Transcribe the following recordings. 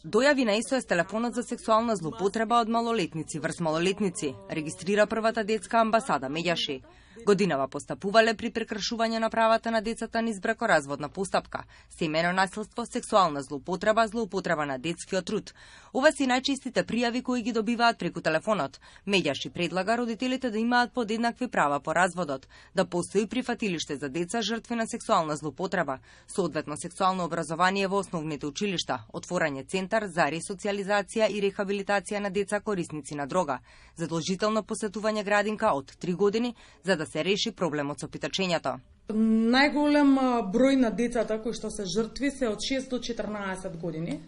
Дојави на СОС телефонот за сексуална злоупотреба од малолетници врз малолетници, регистрира првата детска амбасада Медјаши. Годинава постапувале при прекршување на правата на децата низ бракоразводна постапка, семејно насилство, сексуална злоупотреба, злоупотреба на детскиот труд. Ова се најчестите пријави кои ги добиваат преку телефонот. Медјаши предлага родителите да имаат подеднакви права по разводот, да постои прифатилиште за деца жртви на сексуална злоупотреба, соодветно сексуално образование во основните училишта, отворање центар за ресоциализација и рехабилитација на деца корисници на дрога, задолжително посетување градинка од 3 години за да се реши проблемот со питачењето. Најголем број на децата кои што се жртви се од 6 до 14 години.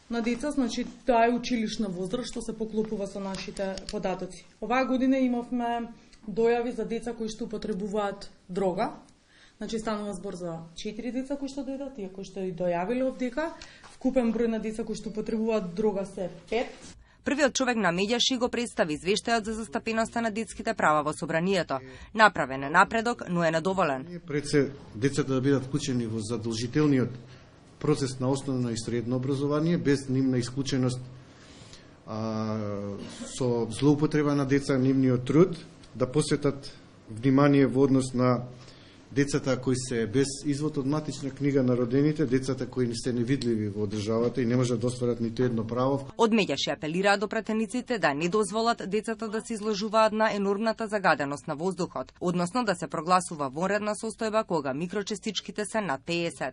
На деца, значи, таа е училишна возраст што се поклопува со нашите податоци. Оваа година имавме дојави за деца кои што употребуваат дрога. Значи, станува збор за 4 деца кои што дојдат, тие кои што и дојавиле овдека. Вкупен број на деца кои што употребуваат дрога се 5. Првиот човек на Медјаши го представи извештајот за застапеноста на детските права во собранието. Направен е напредок, но е недоволен. Пред се децата да бидат вклучени во задолжителниот процес на основно и средно образование, без нивна исклученост со злоупотреба на деца, нивниот труд, да посветат внимание во однос на децата кои се без извод од матична книга на родените, децата кои се невидливи во државата и не можат да остварат ниту едно право. Од Медјаши апелираат до пратениците да не дозволат децата да се изложуваат на енормната загаденост на воздухот, односно да се прогласува вонредна состојба кога микрочестичките се над 50.